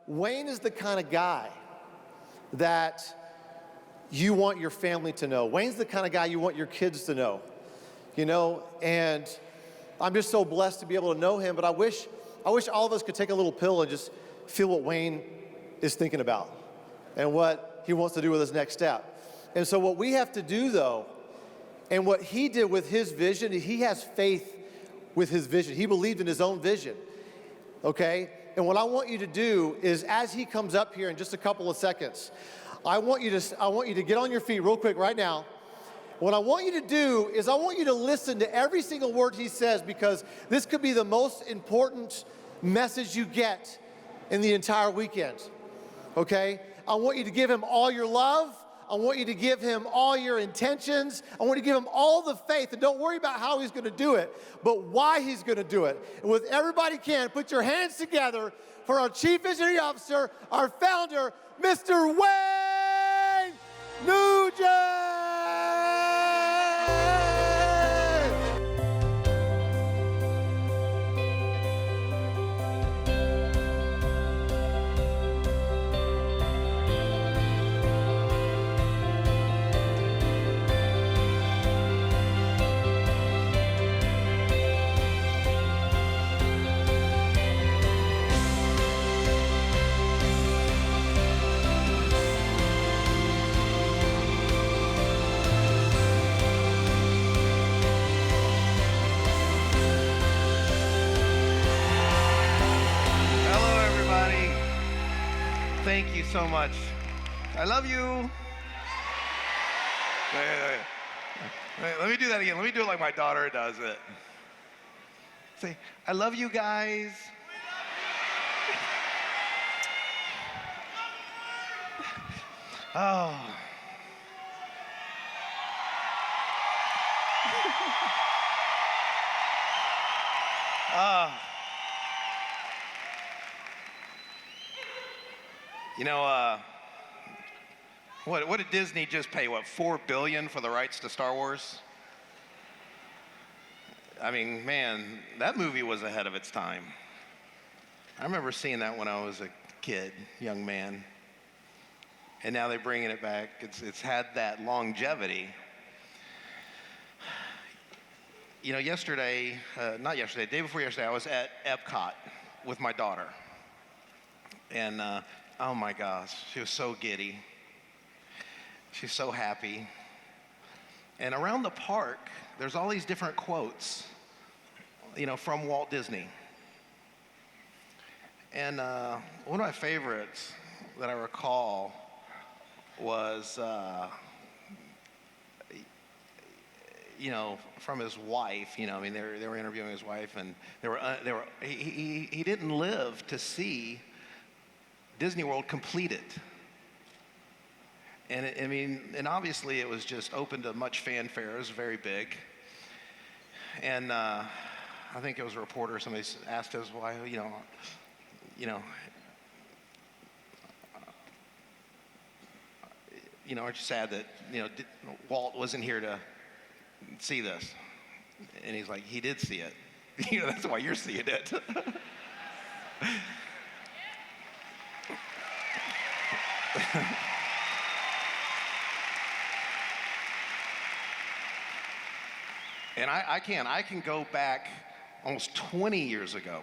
Wayne is the kind of guy that you want your family to know. Wayne's the kind of guy you want your kids to know, you know, and I'm just so blessed to be able to know him, but I wish all of us could take a little pill and just feel what Wayne is thinking about and what he wants to do with his next step. And so what we have to do, though, and what he did with his vision, he has faith with his vision. He believed in his own vision, okay? And what I want you to do is, as he comes up here in just a couple of seconds, I want you to get on your feet real quick right now. What I want you to do is I want you to listen to every single word he says, because this could be the most important message you get in the entire weekend, okay? I want you to give him all your love. I want you to give him all your intentions. I want you to give him all the faith, and don't worry about how he's going to do it, but why he's going to do it. And with everybody can, put your hands together for our Chief Visionary Officer, our founder, Mr. Wayne Nugent! Thank you so much. I love you. Wait, let me do that again. Let me do it like my daughter does it. Say, I love you guys. Oh. You know, what did Disney just pay? What, $4 billion for the rights to Star Wars? I mean, man, that movie was ahead of its time. I remember seeing that when I was a kid, young man. And now they're bringing it back. It's had that longevity. You know, day before yesterday, I was at Epcot with my daughter. And oh my gosh, she was so giddy. She's so happy. And around the park, there's all these different quotes, you know, from Walt Disney. And one of my favorites that I recall was, you know, from his wife. You know, I mean, they were interviewing his wife, and he didn't live to see Disney World completed. And and obviously it was just open to much fanfare. It was very big. And I think it was a reporter, somebody asked his wife, aren't you sad that, Walt wasn't here to see this? And he's like, he did see it. That's why you're seeing it. And I can go back almost 20 years ago,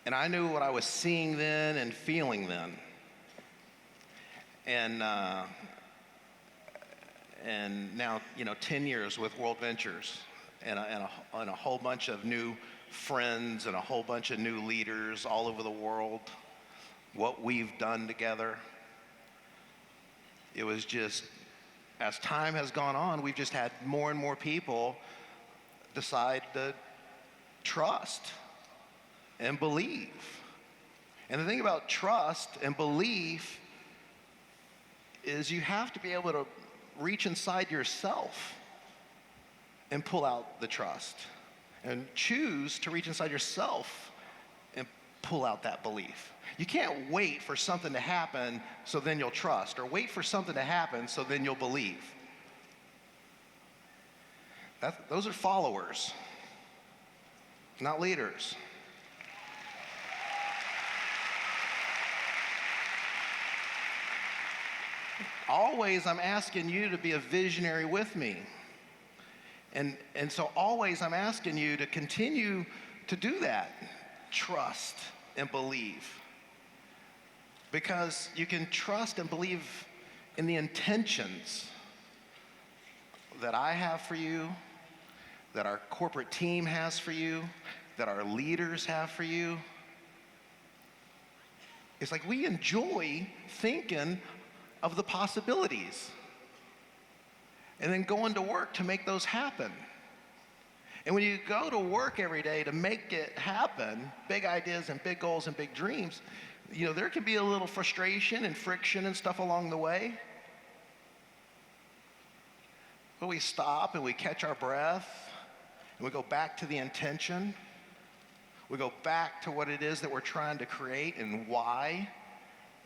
and I knew what I was seeing then and feeling then. And now, 10 years with WorldVentures, and a whole bunch of new friends and a whole bunch of new leaders all over the world. What we've done together. It was just, as time has gone on, we've just had more and more people decide to trust and believe. And the thing about trust and belief is you have to be able to reach inside yourself and pull out the trust, and choose to reach inside yourself and pull out that belief. You can't wait for something to happen so then you'll trust, or wait for something to happen so then you'll believe. Those are followers, not leaders. always I'm asking you to be a visionary with me. And so always I'm asking you to continue to do that. Trust and believe. Because you can trust and believe in the intentions that I have for you, that our corporate team has for you, that our leaders have for you. It's like we enjoy thinking of the possibilities and then going to work to make those happen. And when you go to work every day to make it happen, big ideas and big goals and big dreams, there can be a little frustration and friction and stuff along the way. But we stop and we catch our breath and we go back to the intention. We go back to what it is that we're trying to create and why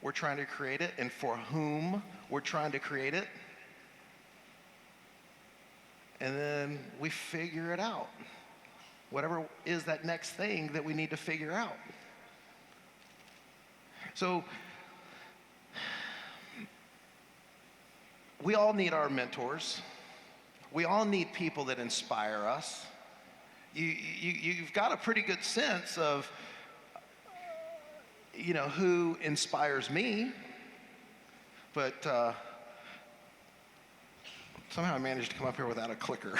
we're trying to create it and for whom we're trying to create it. And then we figure it out. Whatever is that next thing that we need to figure out. So we all need our mentors. We all need people that inspire us. You've got a pretty good sense of, who inspires me. But somehow I managed to come up here without a clicker.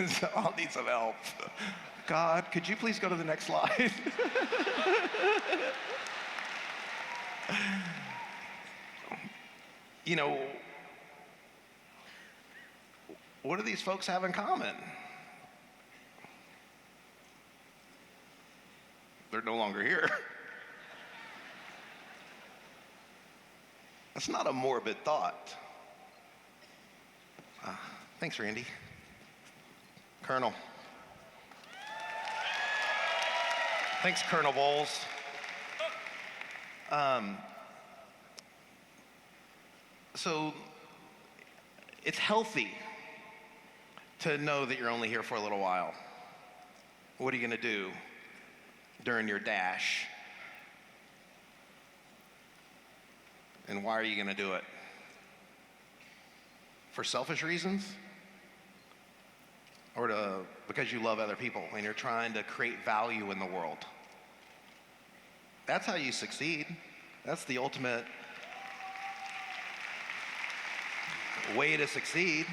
So I'll need some help. God, could you please go to the next slide? What do these folks have in common? They're no longer here. That's not a morbid thought. Thanks, Randy. Colonel. Thanks, Colonel Bowles. So it's healthy to know that you're only here for a little while. What are you going to do during your dash? And why are you going to do it? For selfish reasons? Or because you love other people and you're trying to create value in the world? That's how you succeed. That's the ultimate way to succeed.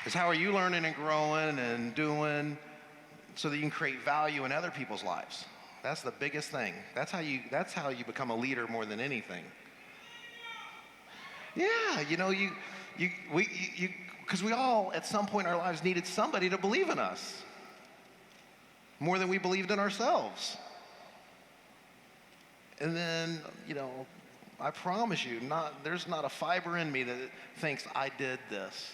Is how are you learning and growing and doing so that you can create value in other people's lives? That's the biggest thing. That's how you become a leader more than anything. Yeah, because we all at some point in our lives needed somebody to believe in us more than we believed in ourselves. And then, I promise you, there's not a fiber in me that thinks I did this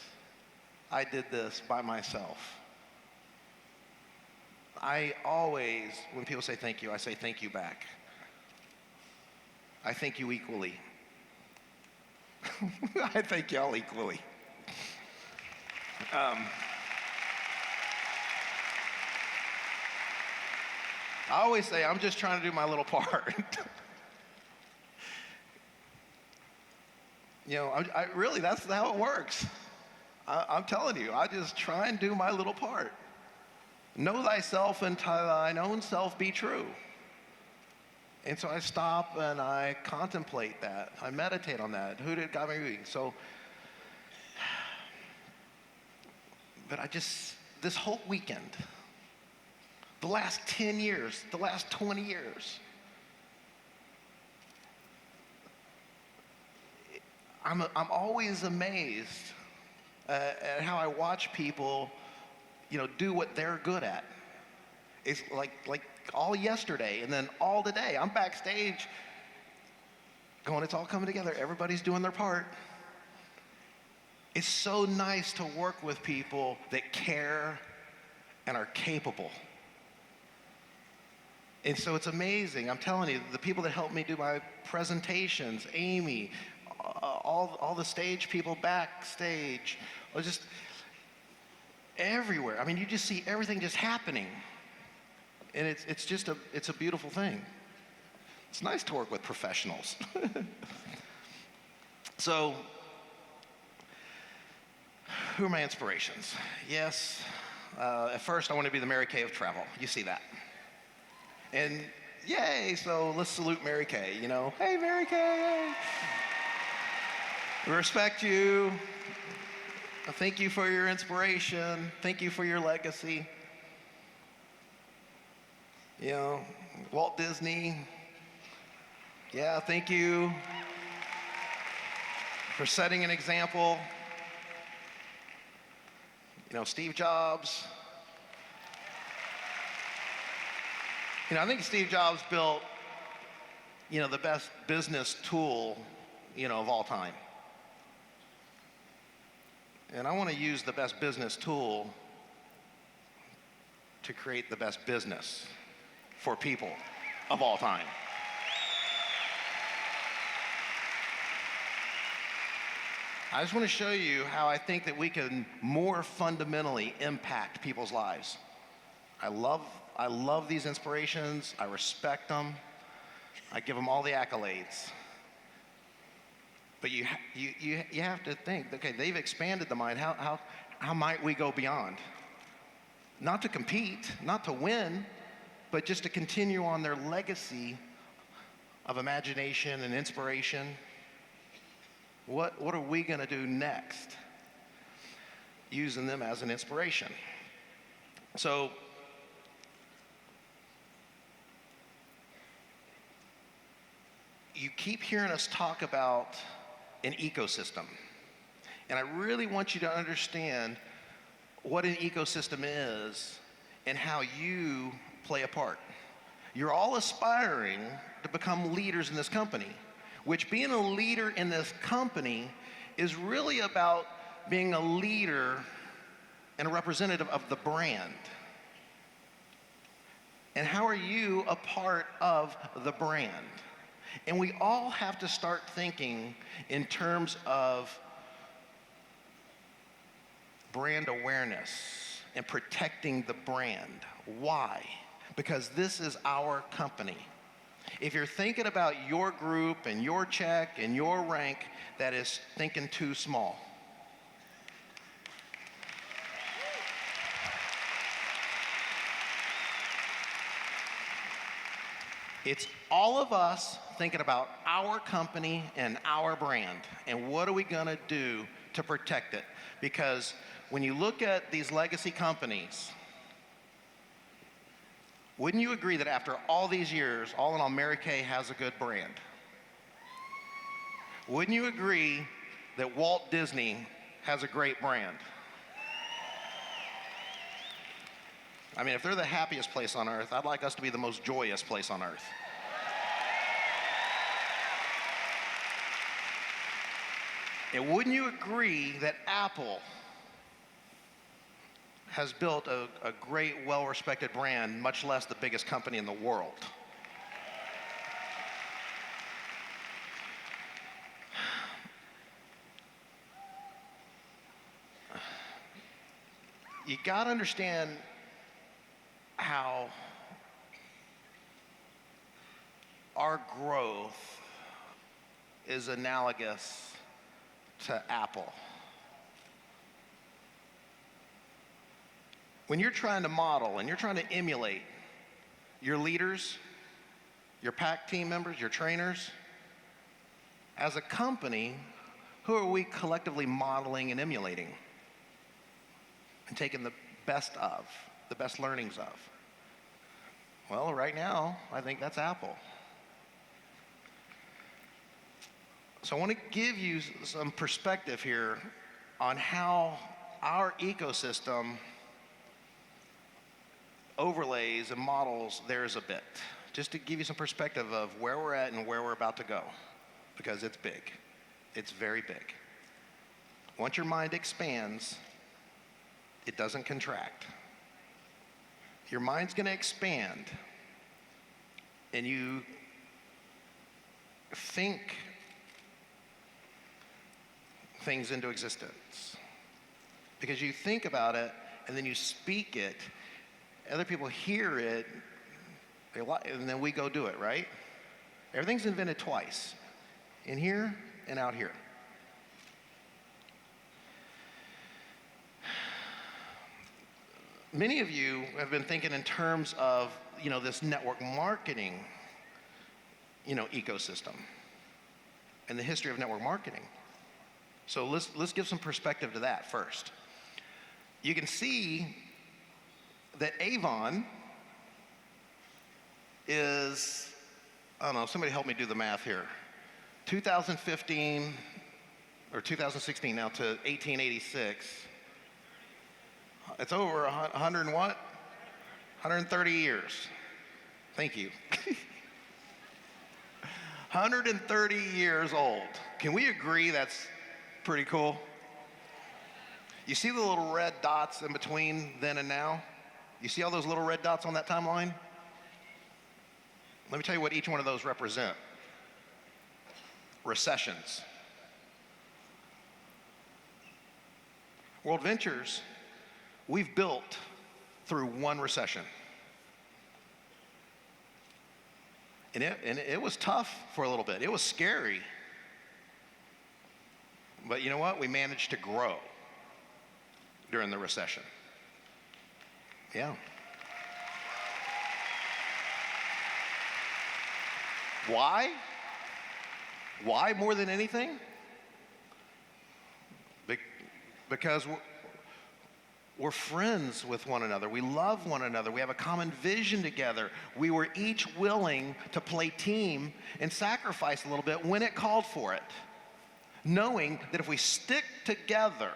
by myself. I always, when people say thank you, I say thank you back. I thank you equally. I thank y'all equally. I always say I'm just trying to do my little part. I really, that's how it works. I'm telling you, I just try and do my little part. Know thyself and to thine own self be true. And so I stop and I contemplate that. I meditate on that. Who did God make me? So, but this whole weekend, the last 10 years, the last 20 years, I'm always amazed at how I watch people, do what they're good at. It's like all yesterday and then all today. I'm backstage going, it's all coming together. Everybody's doing their part. It's so nice to work with people that care and are capable. And so it's amazing. I'm telling you, the people that help me do my presentations, Amy, all the stage people backstage, or just everywhere. I mean, you just see everything just happening. And it's a beautiful thing. It's nice to work with professionals. So, who are my inspirations? Yes, at first I want to be the Mary Kay of travel. You see that. And yay, so let's salute Mary Kay, you know. Hey, Mary Kay. We respect you. Thank you for your inspiration. Thank you for your legacy. You know, Walt Disney. Yeah, thank you for setting an example. You know, Steve Jobs. You know, I think Steve Jobs built, you know, the best business tool, you know, of all time. And I want to use the best business tool to create the best business for people of all time. I just want to show you how I think that we can more fundamentally impact people's lives. I love these inspirations. I respect them. I give them all the accolades. But you have to think, okay, they've expanded the mind. How might we go beyond? Not to compete, not to win, but just to continue on their legacy of imagination and inspiration. What are we going to do next? Using them as an inspiration. So, you keep hearing us talk about an ecosystem. And I really want you to understand what an ecosystem is and how you play a part. You're all aspiring to become leaders in this company, which being a leader in this company is really about being a leader and a representative of the brand. And how are you a part of the brand? And we all have to start thinking in terms of brand awareness and protecting the brand. Why? Because this is our company. If you're thinking about your group and your check and your rank, that is thinking too small. It's all of us thinking about our company and our brand, and what are we gonna do to protect it? Because when you look at these legacy companies, wouldn't you agree that after all these years, all in all, Mary Kay has a good brand? Wouldn't you agree that Walt Disney has a great brand? I mean, if they're the happiest place on earth, I'd like us to be the most joyous place on earth. And wouldn't you agree that Apple has built a great, well-respected brand, much less the biggest company in the world? You gotta understand how our growth is analogous to Apple. When you're trying to model and you're trying to emulate your leaders, your PAC team members, your trainers, as a company, who are we collectively modeling and emulating and taking the best of, the best learnings of? Well, right now, I think that's Apple. So I want to give you some perspective here on how our ecosystem overlays and models theirs a bit, just to give you some perspective of where we're at and where we're about to go, because it's big. It's very big. Once your mind expands, it doesn't contract. Your mind's going to expand, and you think things into existence. Because you think about it, and then you speak it, other people hear it, and then we go do it, right? Everything's invented twice, in here and out here. Many of you have been thinking in terms of, this network marketing, ecosystem and the history of network marketing. So let's give some perspective to that first. You can see that Avon is, I don't know, somebody help me do the math here. 2015 or 2016 now to 1886. It's over 100 and what? 130 years. Thank you. 130 years old. Can we agree that's pretty cool? You see the little red dots in between then and now? You see all those little red dots on that timeline? Let me tell you what each one of those represent. Recessions. WorldVentures, we've built through one recession. And it was tough for a little bit. It was scary. But you know what? We managed to grow during the recession. Yeah. Why? Why more than anything? Because we're friends with one another. We love one another. We have a common vision together. We were each willing to play team and sacrifice a little bit when it called for it, knowing that if we stick together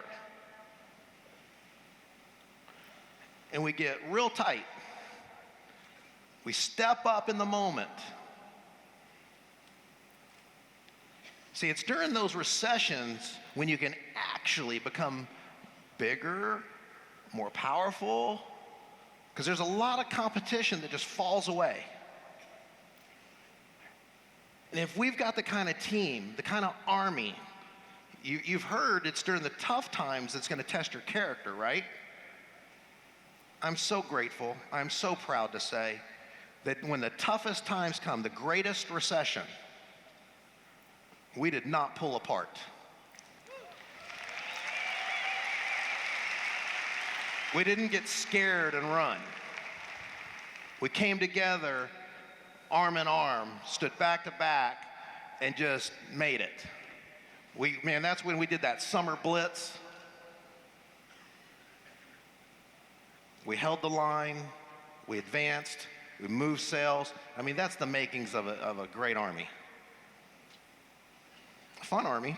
and we get real tight, we step up in the moment. See, it's during those recessions when you can actually become bigger, more powerful, because there's a lot of competition that just falls away. And if we've got the kind of team, the kind of army, you've heard it's during the tough times that's going to test your character, right? I'm so grateful, I'm so proud to say that when the toughest times come, the greatest recession, we did not pull apart. We didn't get scared and run. We came together, arm in arm, stood back to back, and just made it. That's when we did that summer blitz. We held the line, we advanced, we moved sales. That's the makings of a great army. A fun army.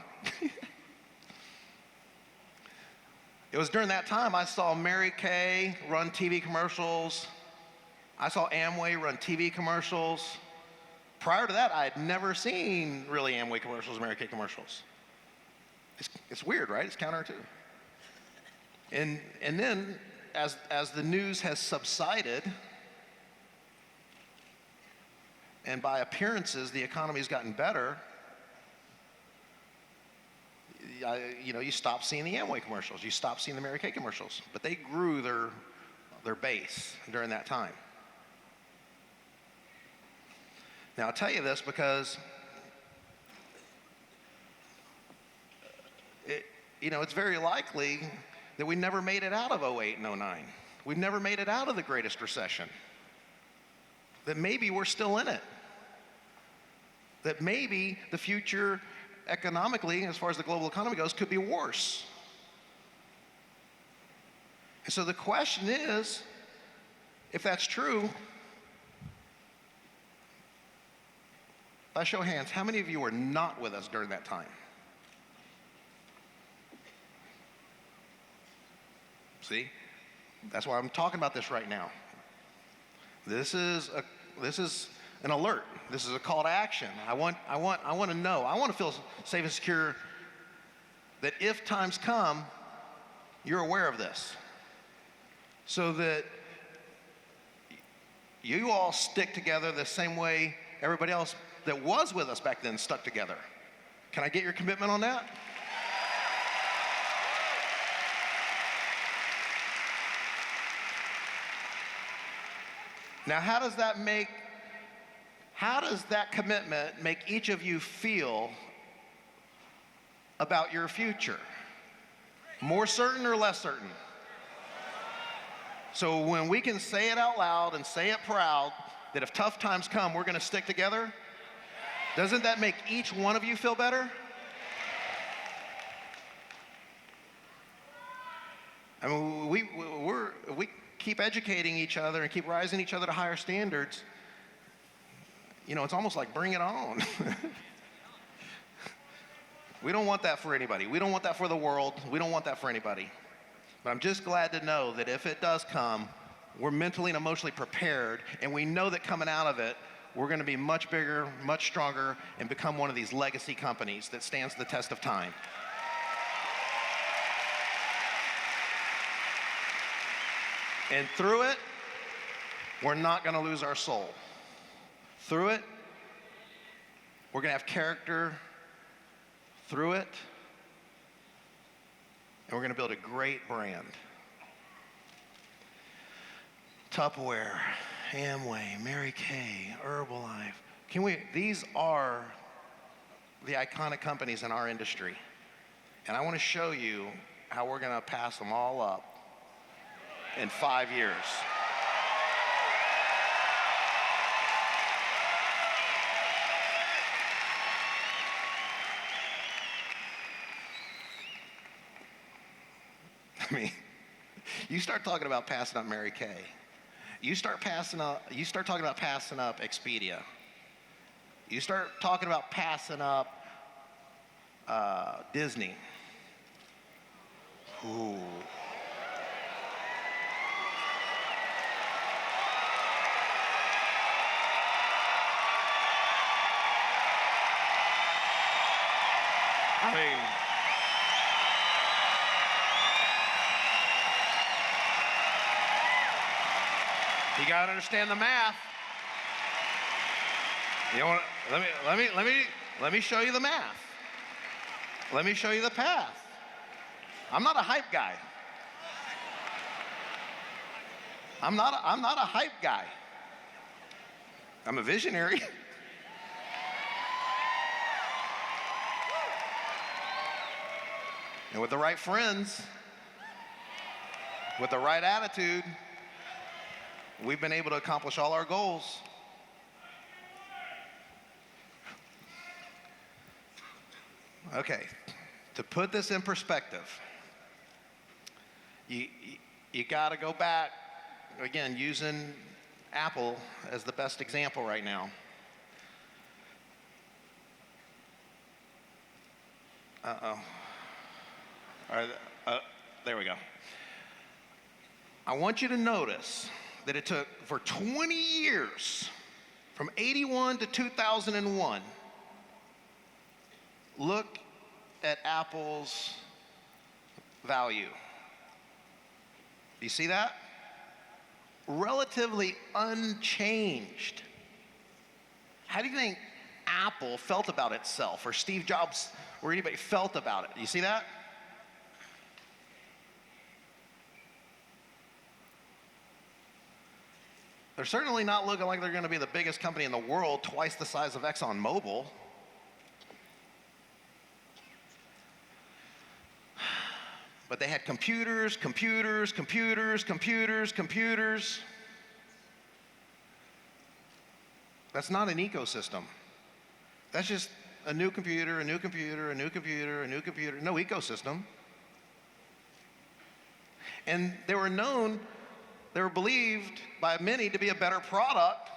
It was during that time I saw Mary Kay run TV commercials. I saw Amway run TV commercials. Prior to that, I had never seen really Amway commercials, Mary Kay commercials. It's weird, right? It's counterintuitive. And then, as the news has subsided, and by appearances the economy's gotten better, you stop seeing the Amway commercials, you stop seeing the Mary Kay commercials, but they grew their base during that time. Now, I'll tell you this because it's very likely that we never made it out of 08 and 09. We've never made it out of the greatest recession. That maybe we're still in it. That maybe the future economically, as far as the global economy goes, could be worse. And so the question is, if that's true, by show of hands, how many of you were not with us during that time? See? That's why I'm talking about this right now. This is an alert. This is a call to action. I want to know. I want to feel safe and secure that if times come, you're aware of this. So that you all stick together the same way everybody else that was with us back then stuck together. Can I get your commitment on that? Now, how does that make How does that commitment make each of you feel about your future? More certain or less certain? So when we can say it out loud and say it proud, that if tough times come, we're going to stick together, doesn't that make each one of you feel better? I mean, we keep educating each other and keep rising each other to higher standards. You know, it's almost like bring it on. We don't want that for anybody. We don't want that for the world. We don't want that for anybody. But I'm just glad to know that if it does come, we're mentally and emotionally prepared, and we know that coming out of it, we're going to be much bigger, much stronger, and become one of these legacy companies that stands the test of time. And through it, we're not going to lose our soul. Through it, we're going to have character. Through it, and we're going to build a great brand. Tupperware, Amway, Mary Kay, Herbalife. These are the iconic companies in our industry. And I want to show you how we're going to pass them all up in 5 years. I mean, you start talking about passing up Mary Kay. You start talking about passing up Expedia. You start talking about passing up Disney. Ooh. I mean, you gotta understand the math. You know what? Let me show you the math. Let me show you the path. I'm not a hype guy. I'm not a hype guy. I'm a visionary. And with the right friends, with the right attitude, we've been able to accomplish all our goals. Okay, to put this in perspective, you got to go back, again, using Apple as the best example right now. Uh-oh. All right, there we go. I want you to notice that it took for 20 years, from 81 to 2001, look at Apple's value. Do you see that? Relatively unchanged. How do you think Apple felt about itself, or Steve Jobs, or anybody felt about it? Do you see that? They're certainly not looking like they're going to be the biggest company in the world, twice the size of ExxonMobil. But they had computers. That's not an ecosystem. That's just a new computer, no ecosystem. And they were believed by many to be a better product.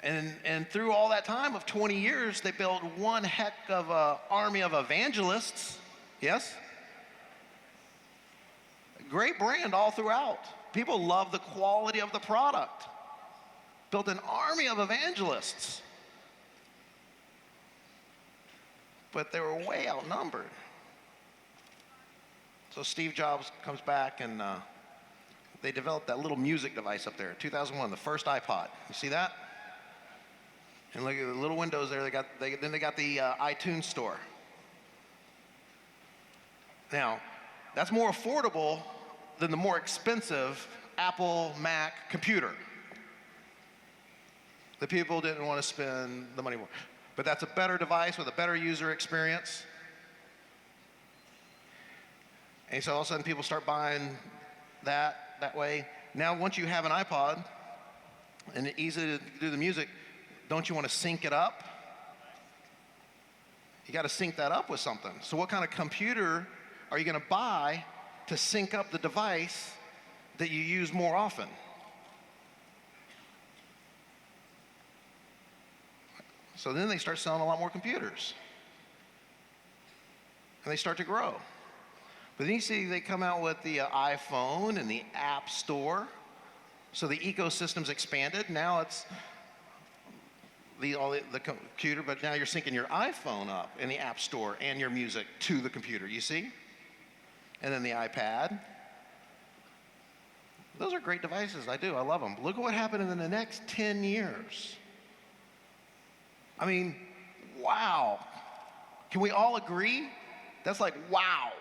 And through all that time of 20 years, they built one heck of an army of evangelists. Yes? Great brand all throughout. People love the quality of the product. Built an army of evangelists. But they were way outnumbered. So Steve Jobs comes back, and they developed that little music device up there, 2001, the first iPod. You see that? And look at the little windows there. Then they got the iTunes store. Now, that's more affordable than the more expensive Apple Mac computer. The people didn't want to spend the money more. But that's a better device with a better user experience. And so all of a sudden people start buying that way. Now once you have an iPod and it's easy to do the music, don't you want to sync it up? You got to sync that up with something. So what kind of computer are you going to buy to sync up the device that you use more often? So then they start selling a lot more computers. And they start to grow. But then you see they come out with the iPhone and the App Store. So the ecosystem's expanded. Now it's the computer, but now you're syncing your iPhone up in the App Store and your music to the computer, you see? And then the iPad. Those are great devices. I love them. Look at what happened in the next 10 years. I mean, wow. Can we all agree? That's like, wow.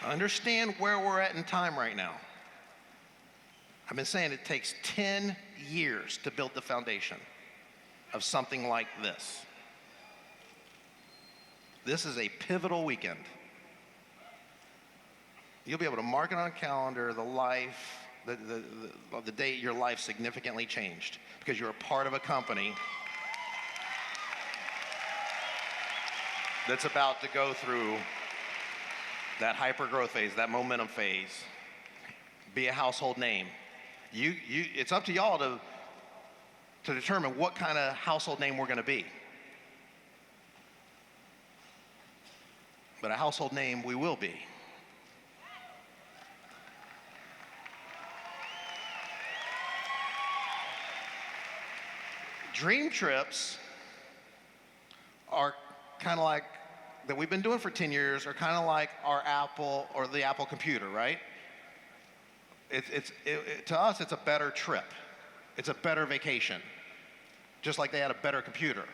Understand where we're at in time right now. I've been saying it takes 10 years to build the foundation of something like this. This is a pivotal weekend. You'll be able to mark it on a calendar, the day your life significantly changed, because you're a part of a company that's about to go through that hyper-growth phase, that momentum phase, be a household name. It's up to y'all to determine what kind of household name we're going to be. But a household name we will be. Dream trips are kind of like, that we've been doing for 10 years, are kind of like our Apple or the Apple computer, right? To us, it's a better trip. It's a better vacation, just like they had a better computer.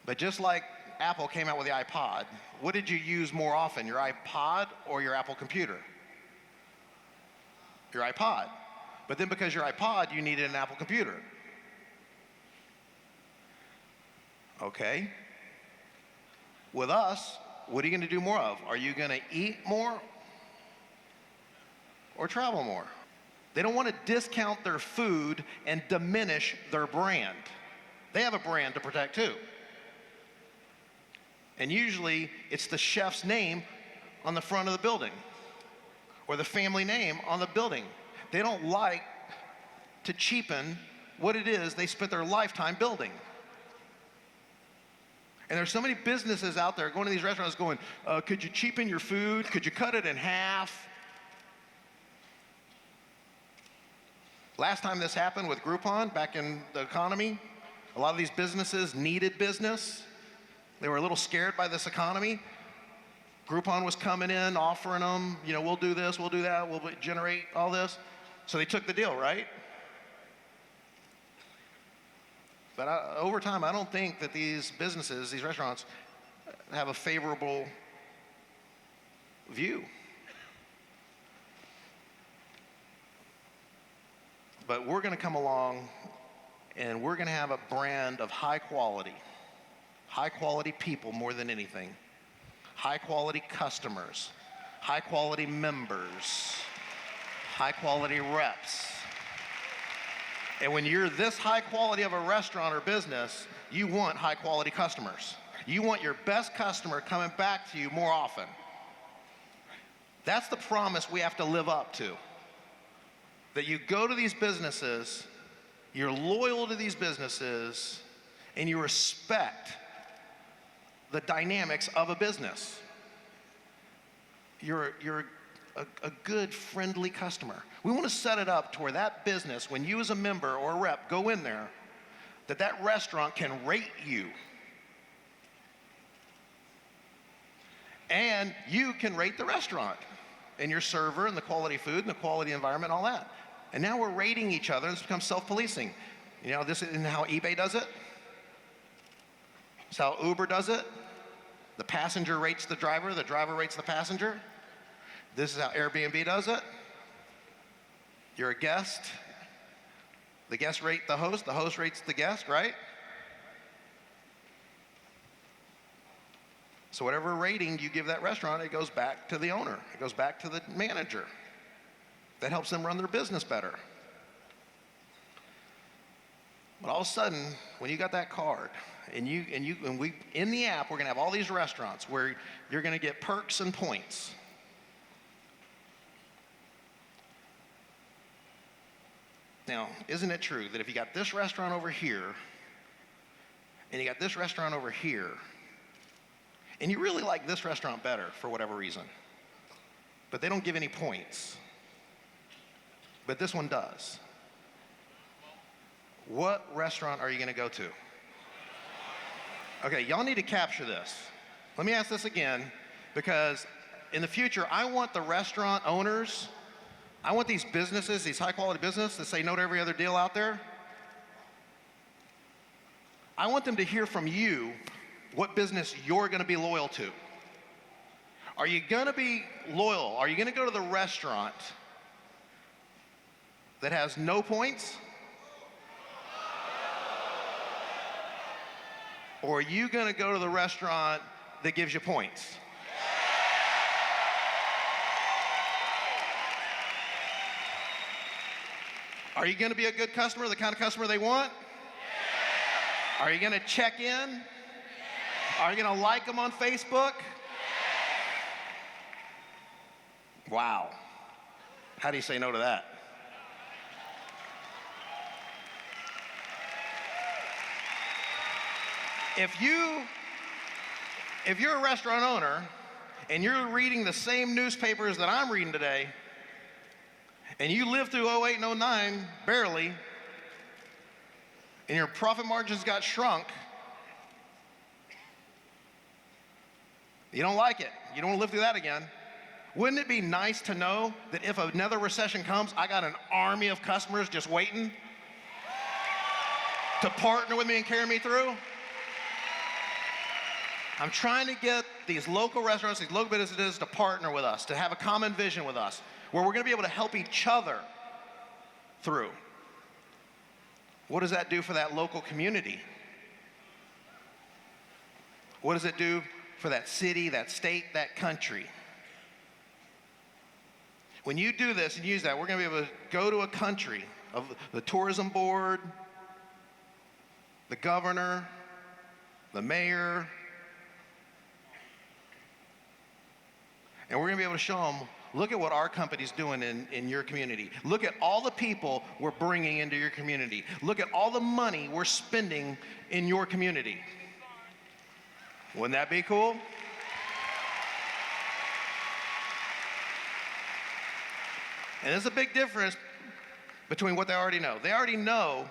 But just like Apple came out with the iPod, what did you use more often, your iPod or your Apple computer? Your iPod. But then because your iPod, you needed an Apple computer. Okay. With us, what are you going to do more of? Are you going to eat more or travel more? They don't want to discount their food and diminish their brand. They have a brand to protect too. And usually it's the chef's name on the front of the building or the family name on the building. They don't like to cheapen what it is they spent their lifetime building. And there's so many businesses out there going to these restaurants going, could you cheapen your food? Could you cut it in half? Last time this happened with Groupon, back in the economy, a lot of these businesses needed business. They were a little scared by this economy. Groupon was coming in, offering them, we'll do this, we'll do that, we'll generate all this. So they took the deal, right? But over time, I don't think that these businesses, these restaurants, have a favorable view. But we're going to come along and we're going to have a brand of high quality people more than anything, high quality customers, high quality members, high quality reps. And when you're this high quality of a restaurant or business, you want high quality customers. You want your best customer coming back to you more often. That's the promise we have to live up to. That you go to these businesses, you're loyal to these businesses, and you respect the dynamics of a business. You're a good, friendly customer. We want to set it up to where that business, when you as a member or a rep go in there, that restaurant can rate you. And you can rate the restaurant and your server and the quality food and the quality environment and all that. And now we're rating each other, and it's become self-policing. You know, this is how eBay does it. It's how Uber does it. The passenger rates the driver rates the passenger. This is how Airbnb does it. You're a guest. The guest rate the host rates the guest, right? So whatever rating you give that restaurant, it goes back to the owner. It goes back to the manager. That helps them run their business better. But all of a sudden, when you got that card, and we in the app, we're gonna have all these restaurants where you're gonna get perks and points. Now, isn't it true that if you got this restaurant over here, and you got this restaurant over here, and you really like this restaurant better for whatever reason, but they don't give any points, but this one does, what restaurant are you gonna go to? Okay, y'all need to capture this. Let me ask this again, because in the future, I want the restaurant owners, I want these businesses, these high quality businesses that say no to every other deal out there. I want them to hear from you what business you're gonna be loyal to. Are you gonna be loyal? Are you gonna go to the restaurant that has no points? Or are you gonna go to the restaurant that gives you points? Are you gonna be a good customer, the kind of customer they want? Are you gonna check in? Are you gonna like them on Facebook? Wow. How do you say no to that? If you're a restaurant owner and you're reading the same newspapers that I'm reading today, and you lived through 08 and 09 barely, and your profit margins got shrunk, you don't like it. You don't want to live through that again. Wouldn't it be nice to know that if another recession comes, I got an army of customers just waiting to partner with me and carry me through? I'm trying to get these local restaurants, these local businesses to partner with us, to have a common vision with us, where we're gonna be able to help each other through. What does that do for that local community? What does it do for that city, that state, that country? When you do this and use that, we're gonna be able to go to a country of the tourism board, the governor, the mayor, and we're gonna be able to show them, look at what our company's doing in your community. Look at all the people we're bringing into your community. Look at all the money we're spending in your community. Wouldn't that be cool? And there's a big difference between what they already know. They already know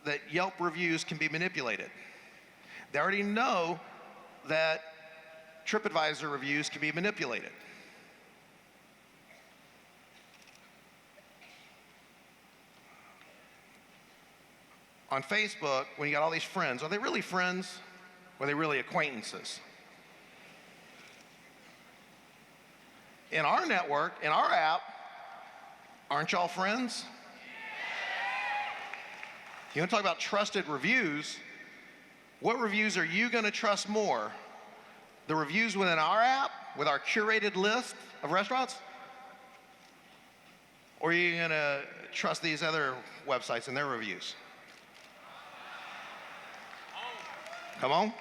that Yelp reviews can be manipulated. They already know that TripAdvisor reviews can be manipulated. On Facebook, when you got all these friends, are they really friends or are they really acquaintances? In our network, in our app, aren't y'all friends? You want to talk about trusted reviews? What reviews are you going to trust more? The reviews within our app, with our curated list of restaurants? Or are you going to trust these other websites and their reviews? Come on.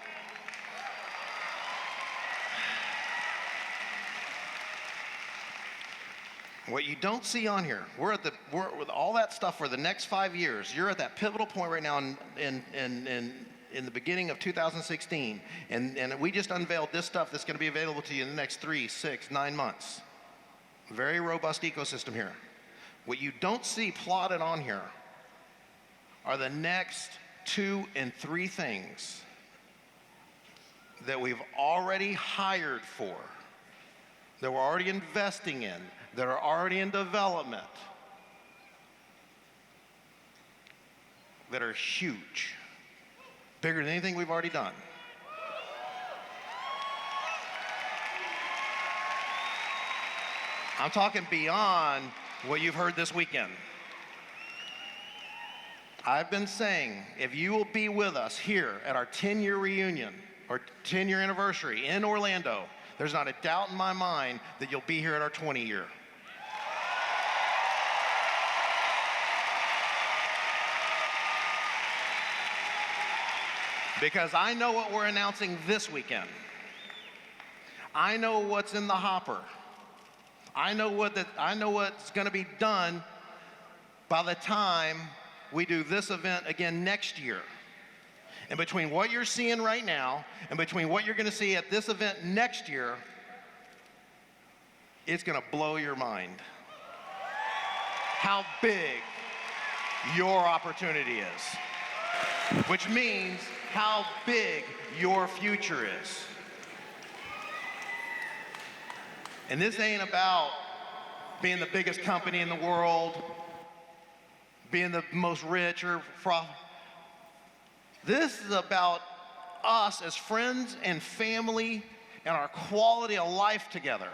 What you don't see on here, we're with all that stuff for the next 5 years. You're at that pivotal point right now in the beginning of 2016, and we just unveiled this stuff that's going to be available to you in the next 3, 6, 9 months. Very robust ecosystem here. What you don't see plotted on here are the next 2 and 3 things that we've already hired for, that we're already investing in, that are already in development, that are huge, bigger than anything we've already done. I'm talking beyond what you've heard this weekend. I've been saying, if you will be with us here at our 10-year reunion, or 10-year anniversary in Orlando, there's not a doubt in my mind that you'll be here at our 20-year. Because I know what we're announcing this weekend. I know what's in the hopper. I know what's going to be done by the time we do this event again next year. And between what you're seeing right now and between what you're going to see at this event next year, it's going to blow your mind how big your opportunity is, which means how big your future is. And this ain't about being the biggest company in the world, being the most rich or profitable. This is about us as friends and family and our quality of life together.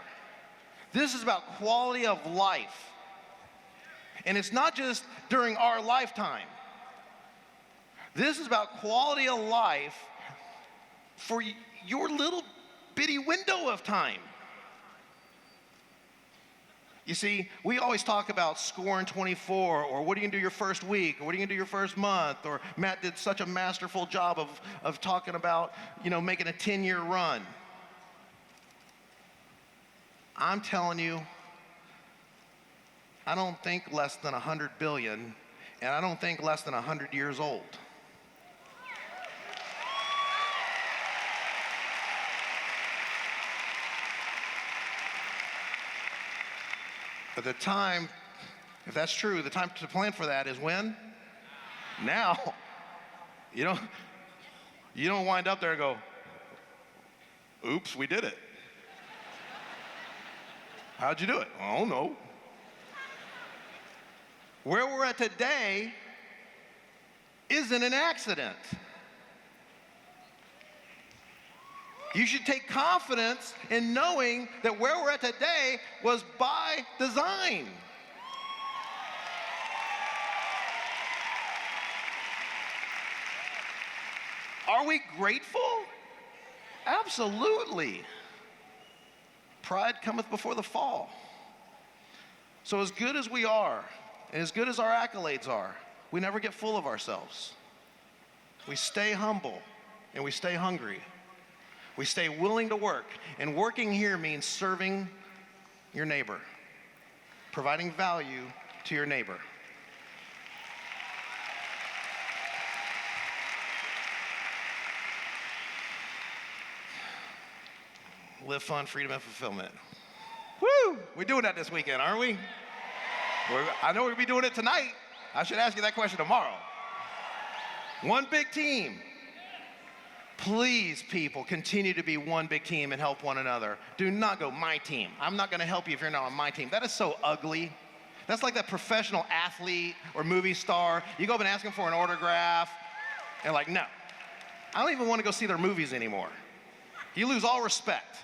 This is about quality of life. And it's not just during our lifetime. This is about quality of life for your little bitty window of time. You see, we always talk about scoring 24, or what are you going to do your first week, or what are you going to do your first month, or Matt did such a masterful job of talking about, making a 10-year run. I'm telling you, I don't think less than 100 billion, and I don't think less than 100 years old. But the time, if that's true, the time to plan for that is when? Now. You don't wind up there and go, oops, we did it. How'd you do it? I don't know. Where we're at today isn't an accident. You should take confidence in knowing that where we're at today was by design. Are we grateful? Absolutely. Pride cometh before the fall. So as good as we are, and as good as our accolades are, we never get full of ourselves. We stay humble, and we stay hungry. We stay willing to work, and working here means serving your neighbor, providing value to your neighbor. Live fun, freedom, and fulfillment. Woo! We're doing that this weekend, aren't we? I know we'll be doing it tonight. I should ask you that question tomorrow. One big team. Please, people, continue to be one big team and help one another. Do not go, my team. I'm not going to help you if you're not on my team. That is so ugly. That's like that professional athlete or movie star. You go up and ask them for an autograph, and like, no. I don't even want to go see their movies anymore. You lose all respect.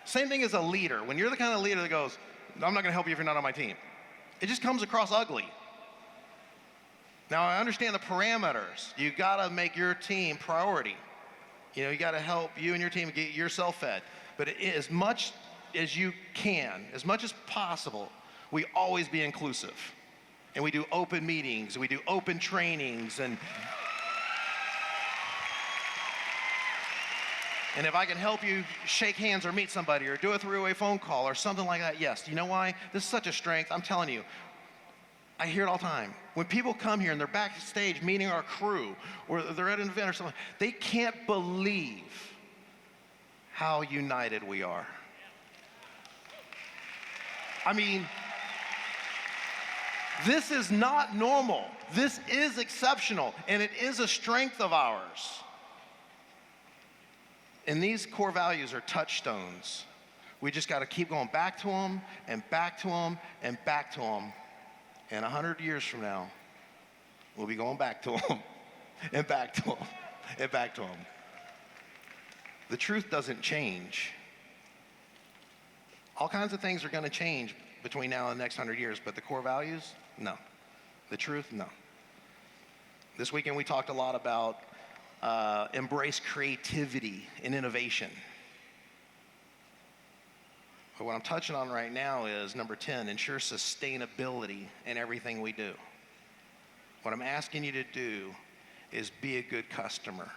Same thing as a leader. When you're the kind of leader that goes, I'm not going to help you if you're not on my team. It just comes across ugly. Now, I understand the parameters. You got to make your team priority. You got to help you and your team get yourself fed. But as much as you can, as much as possible, we always be inclusive. And we do open meetings, we do open trainings, and if I can help you shake hands or meet somebody or do a three-way phone call or something like that, yes. You know why? This is such a strength. I'm telling you, I hear it all the time. When people come here and they're backstage meeting our crew, or they're at an event or something, they can't believe how united we are. I mean, This is not normal. This is exceptional, and it is a strength of ours. And these core values are touchstones. We just got to keep going back to them and back to them and back to them. And 100 years from now, we'll be going back to them and back to them and back to them. The truth doesn't change. All kinds of things are going to change between now and the next 100 years, but the core values, no. The truth, no. This weekend we talked a lot about embrace creativity and innovation. But what I'm touching on right now is number 10, ensure sustainability in everything we do. What I'm asking you to do is be a good customer,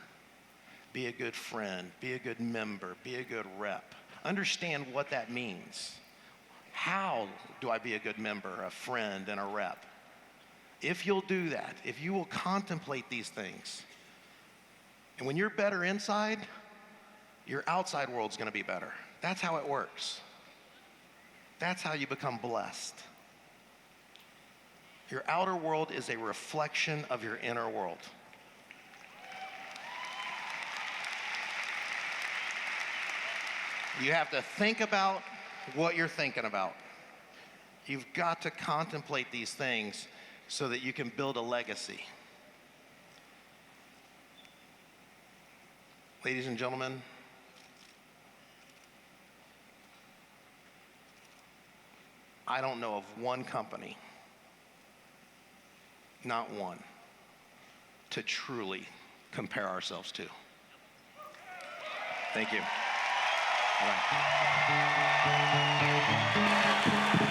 be a good friend, be a good member, be a good rep. Understand what that means. How do I be a good member, a friend, and a rep? If you'll do that, if you will contemplate these things, and when you're better inside, your outside world's gonna be better. That's how it works. That's how you become blessed. Your outer world is a reflection of your inner world. You have to think about what you're thinking about. You've got to contemplate these things so that you can build a legacy. Ladies and gentlemen, I don't know of one company, not one, to truly compare ourselves to. Thank you. Bye-bye.